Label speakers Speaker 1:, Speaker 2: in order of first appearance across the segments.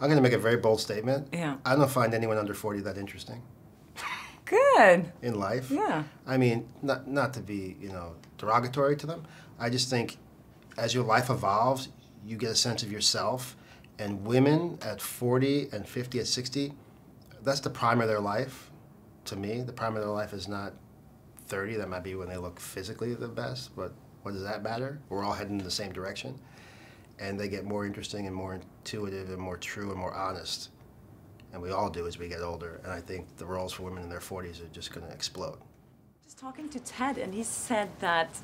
Speaker 1: I'm going to make a very bold statement.
Speaker 2: Yeah.
Speaker 1: I don't find anyone under 40 that interesting.
Speaker 2: Good.
Speaker 1: In life.
Speaker 2: Yeah.
Speaker 1: I mean, not to be, derogatory to them. I just think as your life evolves, you get a sense of yourself. And women at 40 and 50 at 60, that's the prime of their life. To me, the prime of their life is not 30. That might be when they look physically the best, but what does that matter? We're all heading in the same direction. And they get more interesting and more intuitive and more true and more honest. And we all do as we get older. And I think the roles for women in their 40s are just going to explode.
Speaker 2: Just talking to Ted, and he said that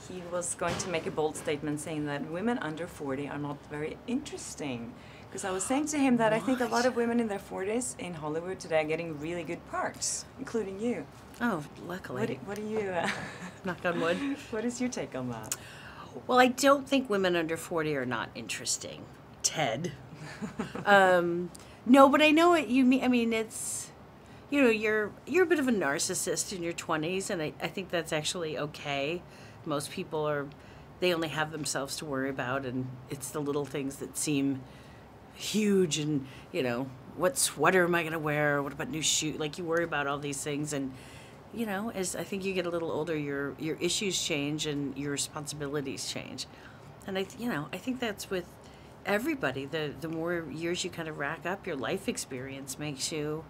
Speaker 2: he was going to make a bold statement saying that women under 40 are not very interesting. Because I was saying to him that I think a lot of women in their 40s in Hollywood today are getting really good parts, including you.
Speaker 3: Oh, luckily.
Speaker 2: What do you...
Speaker 3: Knock on wood.
Speaker 2: What is your take on that?
Speaker 3: Well, I don't think women under 40 are not interesting, Ted. No, but I know what you mean. I mean, it's, you're a bit of a narcissist in your 20s, and I think that's actually okay. Most people they only have themselves to worry about, and it's the little things that seem huge, and, what sweater am I going to wear? What about new shoes? Like, you worry about all these things, and, as I think you get a little older, your issues change and your responsibilities change. And I think that's with everybody. The more years you kind of rack up, your life experience makes you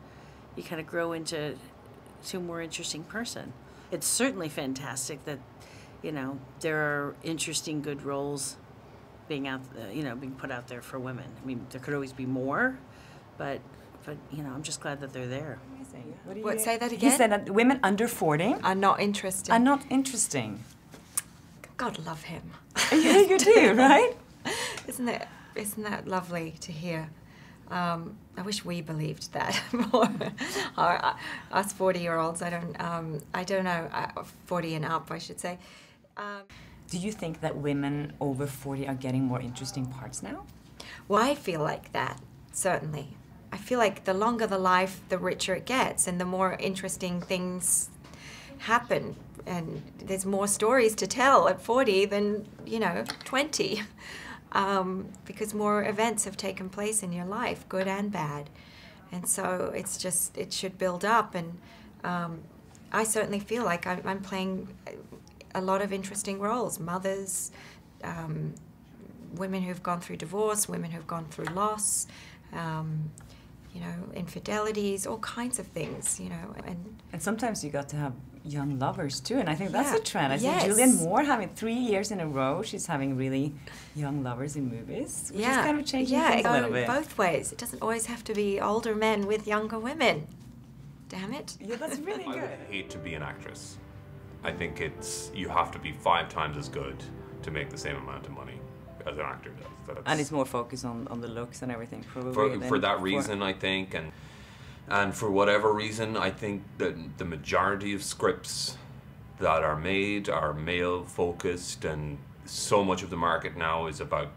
Speaker 3: kind of grow into a more interesting person. It's certainly fantastic that, there are interesting, good roles being put out there for women. I mean, there could always be more, but I'm just glad that they're there.
Speaker 4: What, say that again?
Speaker 2: He said that women under 40
Speaker 4: are not interesting.
Speaker 2: Are not interesting.
Speaker 4: God love him.
Speaker 2: Yeah, you do, right?
Speaker 4: Isn't that lovely to hear? I wish we believed that more. Us 40-year-olds, I don't know, 40 and up, I should say.
Speaker 2: Do you think that women over 40 are getting more interesting parts now?
Speaker 4: Well, I feel like that, certainly. I feel like the longer the life, the richer it gets, and the more interesting things happen. And there's more stories to tell at 40 than, 20. Because more events have taken place in your life, good and bad. And so it should build up. And I certainly feel like I'm playing a lot of interesting roles. Mothers, women who've gone through divorce, women who've gone through loss, infidelities, all kinds of things,
Speaker 2: And sometimes you got to have young lovers too, and I think that's a trend. I see
Speaker 4: Yes.
Speaker 2: Julianne Moore having 3 years in a row, she's having really young lovers in movies, which is kind of changing things a little bit.
Speaker 4: Both ways. It doesn't always have to be older men with younger women. Damn it.
Speaker 2: Yeah, that's really good.
Speaker 5: I would hate to be an actress. I think you have to be 5 times as good to make the same amount of money as an actor does.
Speaker 2: And it's more focused on the looks and everything, probably.
Speaker 5: For that reason, I think, and for whatever reason, I think that the majority of scripts that are made are male-focused, and so much of the market now is about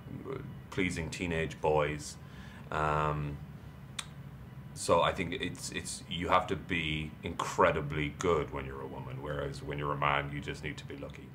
Speaker 5: pleasing teenage boys. So I think you have to be incredibly good when you're a woman, whereas when you're a man, you just need to be lucky.